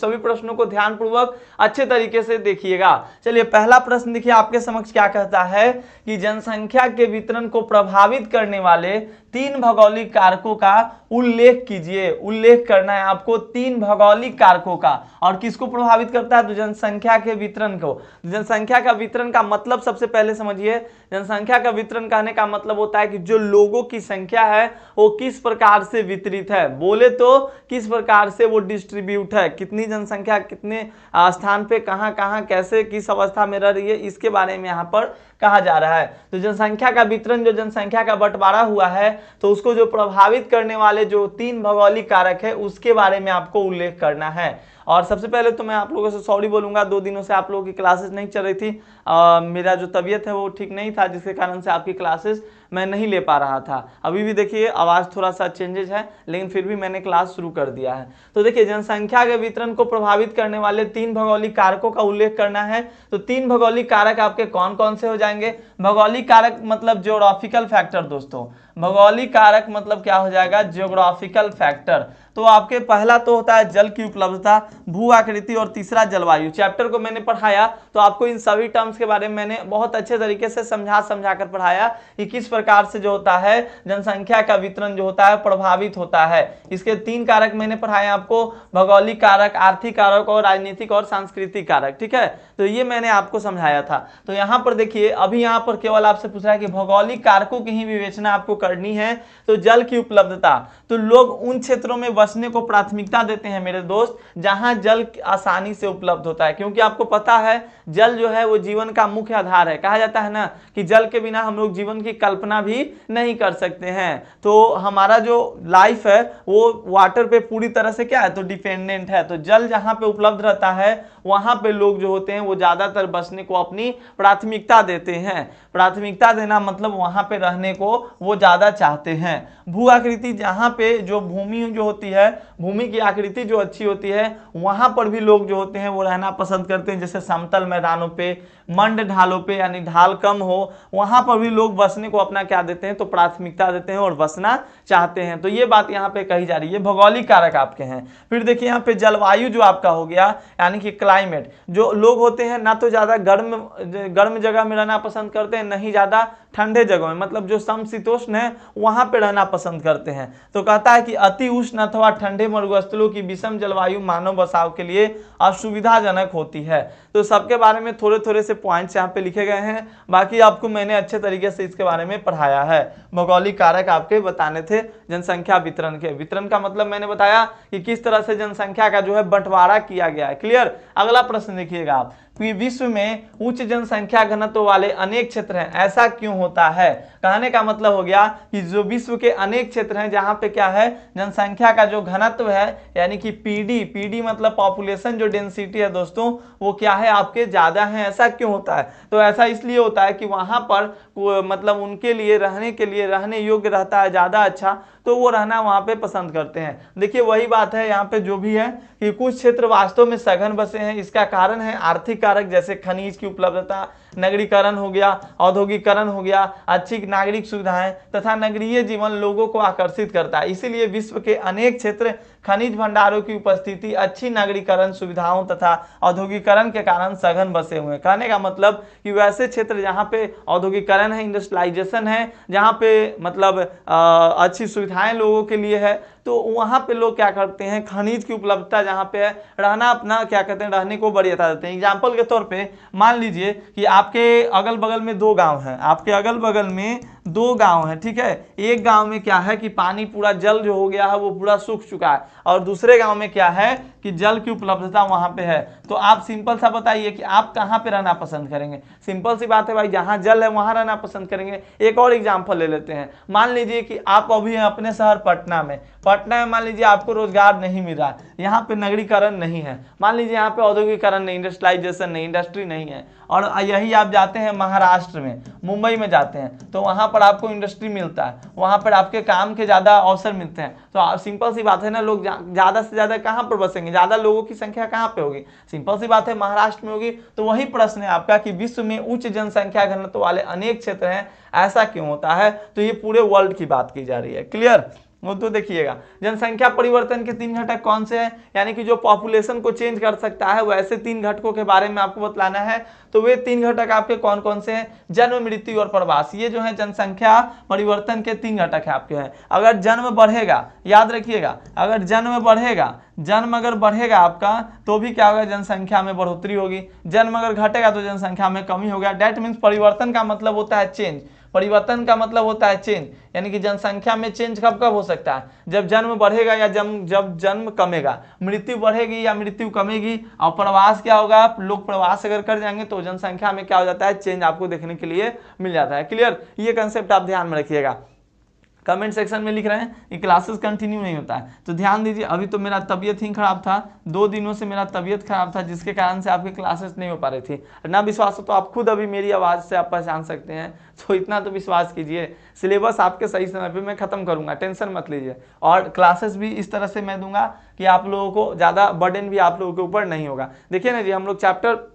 सभी प्रश्नों को ध्यानपूर्वक अच्छे तरीके से देखिएगा। चलिए पहला प्रश्न देखिए आपके समक्ष क्या कहता है कि जनसंख्या के वितरण को प्रभावित करने वाले 3 भौगोलिक कारकों का उल्लेख कीजिए। उल्लेख करना है आपको 3 भौगोलिक कारकों का, और किसको प्रभावित करता है? तो जनसंख्या के वितरण को। जनसंख्या का वितरण का मतलब सबसे पहले समझिए, जनसंख्या का वितरण कहने का मतलब होता है कि जो लोगों की संख्या है वो किस प्रकार से वितरित है, बोले तो किस प्रकार से वो डिस्ट्रीब्यूट है, कितनी जनसंख्या कितने स्थान पे कहां कहां कैसे किस अवस्था में रह रही है, इसके बारे में यहाँ पर कहा जा रहा है। तो जनसंख्या का वितरण, जो जनसंख्या का बंटवारा हुआ है, तो उसको जो प्रभावित करने वाले जो 3 भौगोलिक कारक है उसके बारे में आपको उल्लेख करना है। और सबसे पहले तो मैं आप लोगों से सॉरी बोलूंगा, 2 दिनों से आप लोगों की क्लासेस नहीं चल रही थी। मेरा जो तबीयत है वो ठीक नहीं था, जिसके कारण से आपकी क्लासेस मैं नहीं ले पा रहा था। अभी भी देखिए आवाज़ थोड़ा सा चेंजेस है, लेकिन फिर भी मैंने क्लास शुरू कर दिया है। तो देखिए जनसंख्या के वितरण को प्रभावित करने वाले 3 भौगोलिक कारकों का उल्लेख करना है। तो 3 भौगोलिक कारक आपके कौन कौन से हो जाएंगे? भौगोलिक कारक मतलब ज्योग्राफिकल फैक्टर दोस्तों। भौगोलिक कारक मतलब क्या हो जाएगा? Geographical factor. तो आपके पहला तो होता है जल की उपलब्धता, भू आकृति, और तीसरा जलवायु। चैप्टर को मैंने पढ़ाया तो आपको इन सभी टर्म्स के बारे में मैंने बहुत अच्छे तरीके से समझा कर पढ़ाया कि किस प्रकार से जो होता है जनसंख्या का वितरण जो होता है प्रभावित होता है। इसके 3 कारक मैंने पढ़ाए आपको, भौगोलिक कारक, आर्थिक कारक और राजनीतिक और सांस्कृतिक कारक। ठीक है, तो ये मैंने आपको समझाया था। तो यहाँ पर देखिए अभी यहाँ पर केवल आपसे पूछ रहा है कि भौगोलिक कारकों की ही विवेचना आपको करनी है। तो जल की उपलब्धता, तो लोग उन क्षेत्रों में बसने को प्राथमिकता देते हैं मेरे दोस्त जहां जल आसानी से उपलब्ध होता है, क्योंकि आपको पता है जल जो है वो जीवन का मुख्य आधार है। कहा जाता है ना कि जल के बिना हम लोग जीवन की कल्पना भी नहीं कर सकते हैं। तो हमारा जो लाइफ है वो वाटर पे पूरी तरह से क्या है? तो डिपेंडेंट है। तो जल जहां पे उपलब्ध रहता है वहां पे लोग जो होते हैं वो ज्यादातर बसने को अपनी प्राथमिकता देते हैं। प्राथमिकता देना मतलब वहां पे रहने को वो ज्यादा चाहते हैं। भू आकृति, जहां पे जो भूमि जो होती है, भूमि की आकृति जो अच्छी होती है वहां पर भी लोग जो होते हैं वो रहना पसंद करते हैं। जैसे समतल मैदानों पे, मंड ढालों पे, यानी ढाल कम हो, वहां पर भी लोग बसने को अपना क्या देते हैं? तो प्राथमिकता देते हैं और बसना चाहते हैं। तो ये बात यहाँ पे कही जा रही है, भौगोलिक कारक आपके हैं। फिर देखिए यहाँ पे जलवायु जो आपका हो गया, यानी कि क्लाइमेट। जो लोग होते हैं ना तो ज्यादा गर्म जगह में रहना पसंद करते हैं, नहीं ज्यादा ठंडे जगह में, मतलब जो समशीतोष्ण है वहां पे रहना पसंद करते हैं। तो कहता है कि अति उष्ण अथवा ठंडे मरुस्थलों की विषम जलवायु मानव बसाव के लिए असुविधाजनक होती है। तो सबके बारे में थोड़े थोड़े से पॉइंट्स यहाँ पे लिखे गए हैं, बाकी आपको मैंने अच्छे तरीके से इसके बारे में पढ़ाया है। भौगोलिक कारक आपके बताने थे जनसंख्या वितरण के। वितरण का मतलब मैंने बताया कि किस तरह से जनसंख्या का जो है बंटवारा किया गया है। क्लियर? अगला प्रश्न देखिएगा आप, विश्व में उच्च जनसंख्या घनत्व वाले अनेक क्षेत्र हैं, ऐसा क्यों होता है? कहने का मतलब हो गया कि जो विश्व के अनेक क्षेत्र हैं जहां पे क्या है जनसंख्या का जो घनत्व है, यानी कि पीडी मतलब पॉपुलेशन जो डेंसिटी है दोस्तों, वो क्या है आपके ज्यादा है। ऐसा क्यों होता है? तो ऐसा इसलिए होता है कि वहां पर मतलब उनके लिए रहने योग्य रहता है ज्यादा अच्छा, तो वो रहना वहां पे पसंद करते हैं। देखिए वही बात है यहाँ पे जो भी है कि कुछ क्षेत्र वास्तव में सघन बसे हैं। इसका कारण है आर्थिक कारक, जैसे खनिज की उपलब्धता, नगरीकरण हो गया, औद्योगिकरण हो गया, अच्छी नागरिक सुविधाएं तथा नगरीय जीवन लोगों को आकर्षित करता है। इसीलिए विश्व के अनेक क्षेत्र खनिज भंडारों की उपस्थिति, अच्छी नागरीकरण सुविधाओं तथा औद्योगिकरण के कारण सघन बसे हुए हैं। कहने का मतलब कि वैसे क्षेत्र जहाँ पे औद्योगिकरण है, इंडस्ट्रियलाइजेशन है, जहाँ पे मतलब अच्छी सुविधाएं लोगों के लिए है, तो वहां पे लोग क्या करते हैं, खनिज की उपलब्धता जहां पे है, रहना अपना क्या कहते हैं, रहने को बढ़िया देते हैं। एग्जाम्पल के तौर पे मान लीजिए कि आपके अगल बगल में 2 गांव हैं, आपके अगल बगल में 2 गांव हैं, ठीक है। एक गांव में क्या है कि पानी पूरा, जल जो हो गया है वो पूरा सूख चुका है, और दूसरे गांव में क्या है कि जल की उपलब्धता वहां पे है। तो आप सिंपल सा बताइए कि आप कहां पे रहना पसंद करेंगे? सिंपल सी बात है भाई, जहां जल है वहां रहना पसंद करेंगे। एक और एग्जांपल ले लेते हैं। मान लीजिए कि आप अभी हैं अपने शहर पटना में मान लीजिए आपको रोजगार नहीं मिल रहा, यहाँ पे नगरीकरण नहीं है, मान लीजिए यहाँ पे औद्योगिकरण नहीं, इंडस्ट्रियलाइजेशन नहीं, इंडस्ट्री नहीं है, और यही आप जाते हैं महाराष्ट्र में, मुंबई में जाते हैं, तो वहां पर आपको इंडस्ट्री मिलता है, वहां पर आपके काम के ज्यादा अवसर मिलते हैं। तो सिंपल सी बात है ना, लोग ज्यादा से ज्यादा कहां पर बसेंगे, ज्यादा लोगों की संख्या कहां पे होगी? सिंपल सी बात है, महाराष्ट्र में होगी। तो वही प्रश्न है आपका कि विश्व में उच्च जनसंख्या घनत्व वाले अनेक क्षेत्र हैं, ऐसा क्यों होता है? तो ये पूरे वर्ल्ड की बात की जा रही है। क्लियर? वो तो देखिएगा जनसंख्या परिवर्तन के 3 घटक कौन से हैं, यानी कि जो पॉपुलेशन को चेंज कर सकता है वैसे 3 घटकों के बारे में आपको बतलाना है। तो वे 3 घटक आपके कौन कौन से हैं, जन्म, मृत्यु और प्रवास। ये जो है जनसंख्या परिवर्तन के 3 घटक है आपके हैं। अगर जन्म बढ़ेगा, याद रखिएगा, अगर जन्म बढ़ेगा, जन्म अगर बढ़ेगा आपका तो भी क्या होगा, जनसंख्या में बढ़ोतरी होगी। जन्म अगर घटेगा तो जनसंख्या में कमी होगा। डेट मीन्स परिवर्तन का मतलब होता है चेंज, परिवर्तन का मतलब होता है चेंज, यानी कि जनसंख्या में चेंज कब कब हो सकता है, जब जन्म बढ़ेगा या जब जन्म कमेगा, मृत्यु बढ़ेगी या मृत्यु कमेगी, और प्रवास क्या होगा, लोग प्रवास अगर कर जाएंगे तो जनसंख्या में क्या हो जाता है, चेंज आपको देखने के लिए मिल जाता है। क्लियर, ये कंसेप्ट आप ध्यान में रखिएगा। कमेंट सेक्शन में लिख रहे हैं कि क्लासेस कंटिन्यू नहीं होता है, तो ध्यान दीजिए। अभी तो मेरा तबीयत ही खराब था, 2 दिनों से मेरा तबीयत खराब था, जिसके कारण से आपकी क्लासेस नहीं हो पा रही थी। ना विश्वास हो तो आप खुद अभी मेरी आवाज़ से आप पहचान सकते हैं, तो इतना तो विश्वास कीजिए। सिलेबस आपके सही समय पे मैं खत्म करूंगा, टेंशन मत लीजिए। और क्लासेस भी इस तरह से मैं दूंगा कि आप लोगों को ज़्यादा बर्डन भी आप लोगों के ऊपर नहीं होगा। देखिए ना जी, हम लोग चैप्टर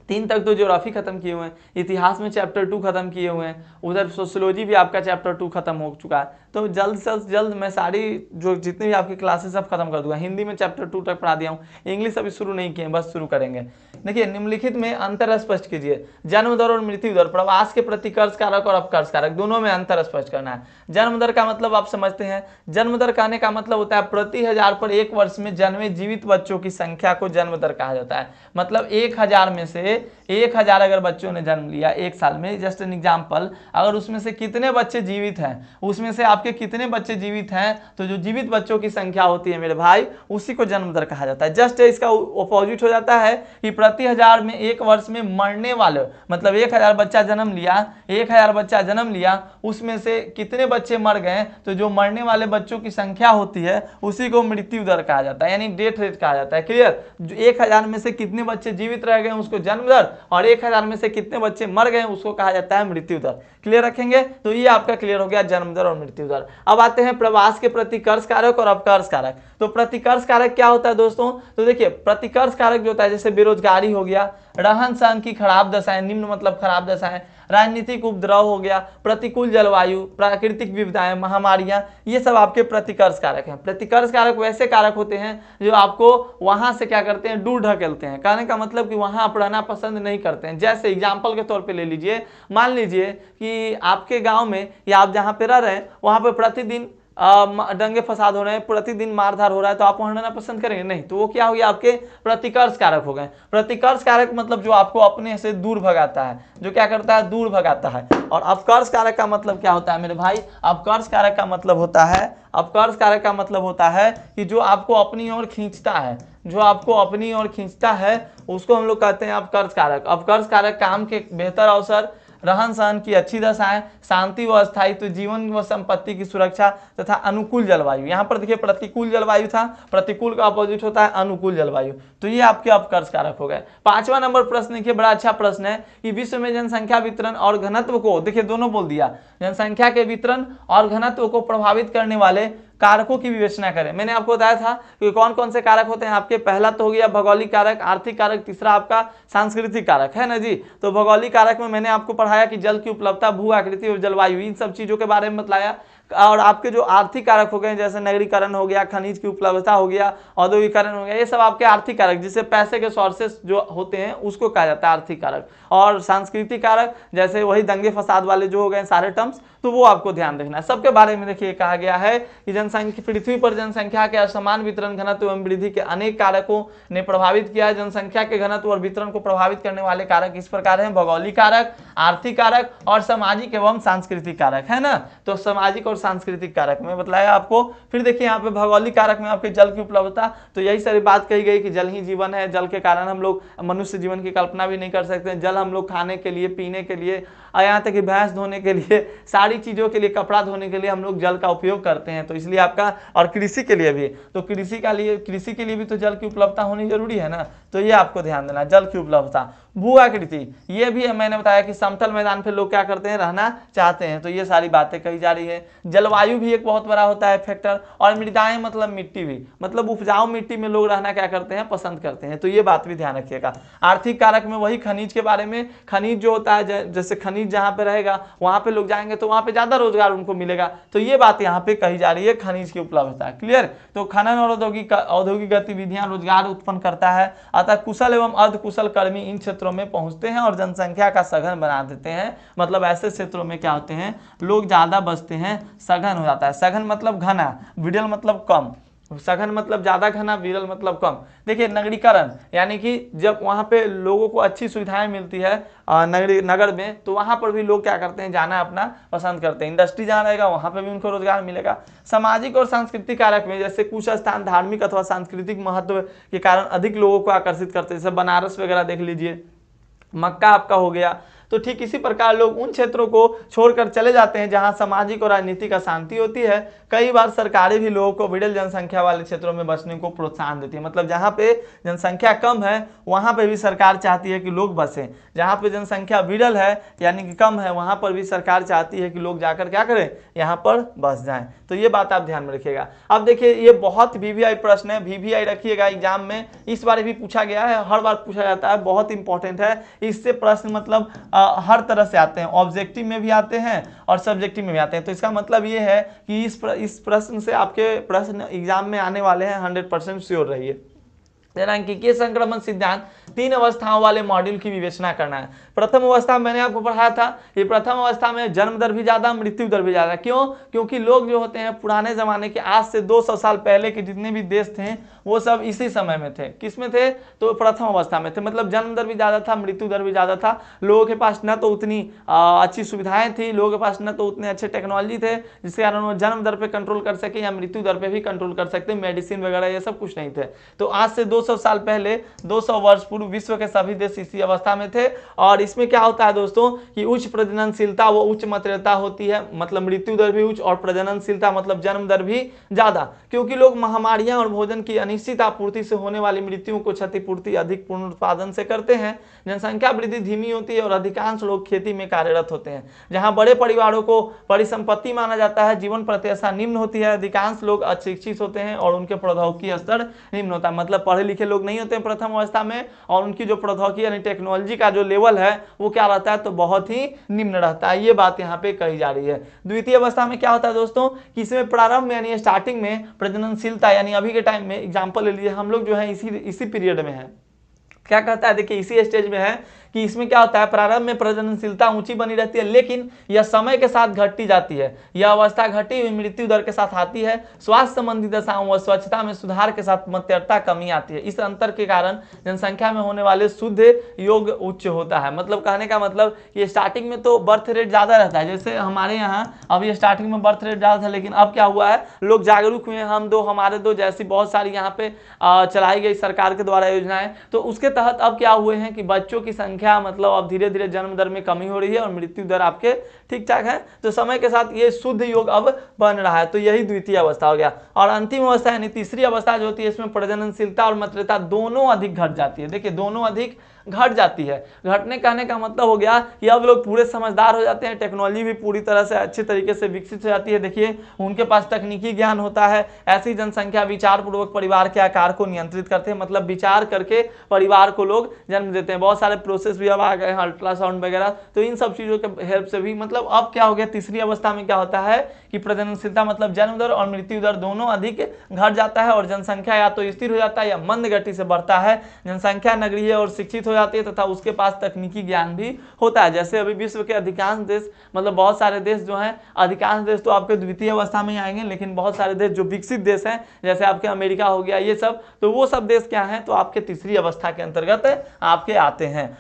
3 तक तो ज्योग्राफी खत्म किए हुए हैं, इतिहास में चैप्टर 2 खत्म किए हुए हैं, उधर सोशियोलॉजी भी आपका चैप्टर 2 खत्म हो चुका है। तो जल्द से जल्द मैं सारी जो जितनी भी आपकी क्लासेस सब खत्म कर दूंगा। हिंदी में चैप्टर 2 तक पढ़ा दिया हूँ, इंग्लिश अभी शुरू नहीं किए, बस शुरू करेंगे। देखिए, निम्नलिखित में अंतर स्पष्ट कीजिए। जन्म दर और मृत्यु दर, प्रवास के प्रतिकर्ष कारक और अपकर्ष कारक दोनों में अंतर स्पष्ट करना है। जन्म दर का मतलब आप समझते हैं, जन्म दर कहने का मतलब होता है प्रति 1000 पर 1 वर्ष में जन्मे जीवित बच्चों की संख्या को जन्म दर कहा जाता है। मतलब 1000 में से 1000 अगर बच्चों ने जन्म लिया 1 साल में, जस्ट एन एग्जाम्पल, अगर उसमें से कितने बच्चे जीवित हैं, उसमें से आपके कितने बच्चे जीवित हैं, तो जो जीवित बच्चों की संख्या होती है मेरे भाई, उसी को जन्म दर कहा जाता है। जस्ट इसका अपोजिट हो जाता है कि प्रति 1000 में 1 वर्ष में मरने वाले, मतलब 1000 बच्चा जन्म लिया, 1000 बच्चा जन्म लिया, उसमें से कितने बच्चे मर गए, तो जो मरने वाले बच्चों की संख्या होती है उसी को मृत्यु दर कहा जाता है, यानी डेथ रेट कहा जाता है। क्लियर, जो 1000 में से कितने बच्चे जीवित रह गए उसको जन्म दर, और 1000 में से कितने बच्चे मर गए उसको कहा जाता है मृत्यु दर। क्लियर रखेंगे, तो ये आपका क्लियर हो गया जन्म दर और मृत्यु दर। अब आते हैं प्रवास के प्रतिकर्ष कारक और अपकर्ष कारक। तो प्रतिकर्ष कारक क्या होता है दोस्तों, तो देखिए प्रतिकर्ष कारक जो होता है, जैसे बेरोजगारी हो गया, रहन सहन की खराब दशाएं, निम्न मतलब खराब दशाएं, राजनीतिक उपद्रव हो गया, प्रतिकूल जलवायु, प्राकृतिक विविधताएं, महामारियां, ये सब आपके प्रतिकर्ष कारक हैं। प्रतिकर्ष कारक वैसे कारक होते हैं जो आपको वहां से क्या करते हैं, दूर ढकेलते हैं। कहने का मतलब कि वहां आप रहना पसंद नहीं करते हैं। जैसे एग्जाम्पल के तौर पे ले लीजिए, मान लीजिए कि आपके गांव में या आप जहां पे रह रहे हैं वहां पे प्रतिदिन दंगे फसाद हो रहे हैं, प्रतिदिन मारधार हो रहा है, तो आप वहां रहना पसंद करेंगे नहीं, तो वो क्या हो गया, आपके प्रतिकर्ष कारक हो गए। प्रतिकर्ष कारक मतलब जो आपको अपने से दूर भगाता है, जो क्या करता है, दूर भगाता है। और अपकर्ष कारक का मतलब क्या होता है मेरे भाई, अपकर्ष कारक का मतलब होता है, अपकर्ष कारक का मतलब होता है कि जो आपको अपनी ओर खींचता है, जो आपको अपनी ओर खींचता है उसको हम लोग कहते हैं अपकर्ष कारक। अपकर्ष कारक काम के बेहतर अवसर, रहन सहन की अच्छी दशाएं, शांति व स्थायित्व, जीवन व संपत्ति की सुरक्षा तथा अनुकूल जलवायु। यहाँ पर देखिए प्रतिकूल जलवायु था, प्रतिकूल का अपोजिट होता है अनुकूल जलवायु। तो ये आपके अपकर्ष कारक हो गए। 5वां नंबर प्रश्न देखिए, बड़ा अच्छा प्रश्न है कि विश्व में जनसंख्या वितरण और घनत्व को, देखिए दोनों बोल दिया, जनसंख्या के वितरण और घनत्व को प्रभावित करने वाले कारकों की विवेचना करें। मैंने आपको बताया था कि कौन कौन से कारक होते हैं आपके, पहला तो हो गया भौगोलिक कारक, आर्थिक कारक, तीसरा आपका सांस्कृतिक कारक है ना जी। तो भौगोलिक कारक में मैंने आपको पढ़ाया कि जल की उपलब्धता, भू आकृति और जलवायु, इन सब चीजों के बारे में बतलाया। और आपके जो आर्थिक कारक हो गए, जैसे नगरीकरण हो गया, खनिज की उपलब्धता हो गया, औद्योगिकरण हो गया, ये सब आपके आर्थिक कारक, जिससे पैसे के सोर्सेस जो होते हैं उसको कहा जाता है आर्थिक कारक। और सांस्कृतिक कारक जैसे वही दंगे फसाद वाले जो हो गए सारे टर्म्स, तो वो आपको ध्यान रखना है। सबके बारे में देखिए कहा गया है कि जनसंख्या, पृथ्वी पर जनसंख्या के असमान वितरण, घनत्व एवं वृद्धि के अनेक कारकों ने प्रभावित किया है। जनसंख्या के घनत्व और वितरण को प्रभावित करने वाले कारक इस प्रकार हैं, भौगोलिक कारक, आर्थिक कारक और सामाजिक एवं सांस्कृतिक कारक, है ना। तो सामाजिक और सांस्कृतिक कारक में बतलाया आपको। फिर देखिए यहाँ पे भौगोलिक कारक में आपके जल की उपलब्धता, तो यही सारी बात कही गई कि जल ही जीवन है, जल के कारण हम लोग मनुष्य जीवन की कल्पना भी नहीं कर सकते। जल हम लोग खाने के लिए, पीने के लिए, यहाँ तक कि भैंस धोने के लिए, सारी चीजों के लिए, कपड़ा धोने के लिए हम लोग जल का उपयोग करते हैं। तो इसलिए आपका, और कृषि के लिए भी, तो कृषि के लिए भी तो जल की उपलब्धता होनी जरूरी है ना। तो ये आपको ध्यान देना, जल की उपलब्धता। भू आकृति, ये भी मैंने बताया कि समतल मैदान पे लोग क्या करते हैं, रहना चाहते हैं, तो ये सारी बातें कही जा रही है। जलवायु भी एक बहुत बड़ा होता है फैक्टर, और मृदाएं मतलब मिट्टी भी, मतलब उपजाऊ मिट्टी में लोग रहना क्या करते हैं, पसंद करते हैं, तो ये बात भी ध्यान रखिएगा। आर्थिक कारक में वही खनिज के बारे में, खनिज जो होता है, जैसे खनिज जहाँ पे रहेगा वहां पे लोग जाएंगे तो वहां पे ज्यादा रोजगार उनको मिलेगा, तो ये बात यहाँ पे कही जा रही है, खनिज की उपलब्धता। क्लियर? तो खनन और औद्योगिक गतिविधियां रोजगार उत्पन्न करता है, अतः कुशल एवं अर्धकुशल कर्मी इन क्षेत्रों में पहुंचते हैं और जनसंख्या का सघन बना देते हैं। मतलब ऐसे क्षेत्रों में क्या होते हैं, लोग ज्यादा बसते हैं, सघन हो जाता है। सघन मतलब घना, विरल मतलब कम, सघन मतलब ज्यादा घना, विरल मतलब कम। देखिए नगरीकरण, यानी कि जब वहां पे लोगों को अच्छी सुविधाएं मिलती है नगर में, तो वहां पर भी लोग क्या करते हैं, जाना अपना पसंद करते हैं। इंडस्ट्री जहाँ रहेगा वहां पे भी उनको रोजगार मिलेगा। सामाजिक और सांस्कृतिक कारक में जैसे कुछ स्थान धार्मिक अथवा सांस्कृतिक महत्व के कारण अधिक लोगों को आकर्षित करते हैं, जैसे बनारस वगैरह देख लीजिए, मक्का आपका हो गया। तो ठीक इसी प्रकार लोग उन क्षेत्रों को छोड़कर चले जाते हैं जहां सामाजिक और राजनीतिक अशांति होती है। कई बार सरकारें भी लोगों को विरल जनसंख्या वाले क्षेत्रों में बसने को प्रोत्साहन देती है। मतलब जहां पे जनसंख्या कम है वहां पे भी सरकार चाहती है कि लोग बसें, जहां पे जनसंख्या विरल है यानी कि कम है वहां पर भी सरकार चाहती है कि लोग जाकर क्या करें, यहाँ पर बस जाएं। तो ये बात आप ध्यान में रखिएगा। अब देखिए ये बहुत वीवीआई प्रश्न है, वीवीआई रखिएगा एग्जाम में, इस बार भी पूछा गया है, हर बार पूछा जाता है, बहुत इंपॉर्टेंट है। इससे प्रश्न मतलब हर तरह से आते हैं, ऑब्जेक्टिव में भी आते हैं और सब्जेक्टिव में भी आते हैं। तो इसका मतलब ये है कि इस प्रश्न से आपके प्रश्न एग्जाम में आने वाले हैं, 100% श्योर रहिए। सांख्यिकीय संक्रमण सिद्धांत 3 अवस्थाओं वाले मॉड्यूल की विवेचना करना है। प्रथम अवस्था मैंने आपको पढ़ाया था, ये प्रथम अवस्था में जन्म दर भी ज्यादा, मृत्यु दर भी ज्यादा। क्यों? क्योंकि लोग जो होते हैं पुराने जमाने के, आज से 200 साल पहले के जितने भी देश थे वो सब इसी समय में थे। किस में थे? तो प्रथम अवस्था में थे। मतलब जन्म दर भी ज्यादा था, मृत्यु दर भी ज्यादा था। लोगों के पास न तो उतनी अच्छी सुविधाएं थी, लोगों के पास न तो उतने अच्छे टेक्नोलॉजी थे जिसके कारण वो जन्म दर पे कंट्रोल कर सके या मृत्यु दर पे भी कंट्रोल कर सकते, मेडिसिन वगैरह ये सब कुछ नहीं थे। तो आज से 200 साल पहले, 200 वर्ष पूर्व विश्व के सभी देश इसी अवस्था में थे। और इसमें क्या होता है दोस्तों कि उच्च प्रजननशीलता वो उच्च मातृता होती है, मतलब मृत्यु दर भी उच्च और प्रजननशीलता मतलब जन्म दर भी ज्यादा, क्योंकि लोग महामारियां और भोजन की अनिश्चित आपूर्ति से होने वाली मृत्युओं को क्षतिपूर्ति अधिक पूर्ण उत्पादन से करते हैं। जनसंख्या वृद्धि धीमी होती है और अधिकांश लोग खेती में कार्यरत होते हैं। जहां बड़े परिवारों को परिसंपत्ति माना जाता है, जीवन प्रत्याशा निम्न होती है, अधिकांश लोग अशिक्षित होते हैं और उनके प्रौद्योगिकी स्तर निम्न होता है। मतलब पढ़े लिखे लोग नहीं होते हैं प्रथम अवस्था में, और उनकी जो प्रौद्योगिकी यानी टेक्नोलॉजी का जो लेवल है वो क्या रहता है, तो बहुत ही निम्न रहता है। ये बात यहाँ पे कही जा रही है। द्वितीय अवस्था में क्या होता है दोस्तों कि इसमें प्रारंभ में यानी स्टार्टिंग में प्रजननशीलता, यानी अभी के टाइम में एग्जांपल ले लीजिए, हम लोग जो है इसी पीरियड में है, क्या कहता है, देखिए इसी स्टेज में है कि इसमें क्या होता है, प्रारंभ में प्रजननशीलता ऊंची बनी रहती है, लेकिन यह समय के साथ घटती जाती है। यह अवस्था घटी हुई मृत्यु दर के साथ आती है। स्वास्थ्य संबंधी दशाओं व स्वच्छता में सुधार के साथ मत्यता कमी आती है। इस अंतर के कारण जनसंख्या में होने वाले शुद्ध योग उच्च होता है। मतलब कहने का मतलब ये स्टार्टिंग में तो बर्थ रेट ज्यादा रहता है, जैसे हमारे यहाँ अभी स्टार्टिंग में बर्थ रेट ज्यादा था, लेकिन अब क्या हुआ है, लोग जागरूक हुए, हम दो हमारे दो जैसी बहुत सारी यहाँ पे चलाई गई सरकार के द्वारा योजनाएं, तो उसके तहत अब क्या हुए हैं कि बच्चों की संख्या मतलब अब धीरे धीरे जन्म दर में कमी हो रही है और मृत्यु दर आपके ठीक ठाक है। तो समय के साथ ये शुद्ध योग अब बन रहा है। तो यही द्वितीय अवस्था हो गया। और अंतिम अवस्था यानी तीसरी अवस्था जो होती है, इसमें प्रजननशीलता और मातृता दोनों अधिक घट जाती है। देखिए दोनों अधिक घट जाती है। घटने कहने का मतलब हो गया कि अब लोग पूरे समझदार हो जाते हैं, टेक्नोलॉजी भी पूरी तरह से अच्छे तरीके से विकसित हो जाती है। देखिए उनके पास तकनीकी ज्ञान होता है। ऐसी जनसंख्या विचार पूर्वक परिवार के आकार को नियंत्रित करते हैं, मतलब विचार करके परिवार को लोग जन्म देते हैं। बहुत सारे प्रोसेस भी अब आ गए हैं, अल्ट्रासाउंड वगैरह, तो इन सब चीजों के हेल्प से भी मतलब अब क्या हो गया, तीसरी अवस्था में क्या होता है कि प्रजननशीलता मतलब जन्म दर और मृत्यु दर दोनों अधिक घट जाता है और जनसंख्या या तो स्थिर हो जाता है या मंद गति से बढ़ता है। जनसंख्या नगरीय और शिक्षित हो जाती है तथा उसके पास तकनीकी ज्ञान भी होता है। जैसे अभी विश्व के अधिकांश देश, मतलब बहुत सारे देश जो हैं, अधिकांश देश तो आपके द्वितीय अवस्था में ही आएंगे, लेकिन बहुत सारे देश जो विकसित देश हैं जैसे आपके अमेरिका हो गया ये सब, तो वो सब देश क्या हैं, तो आपके तीसरी अवस्था के अंतर्गत आपके आते हैं।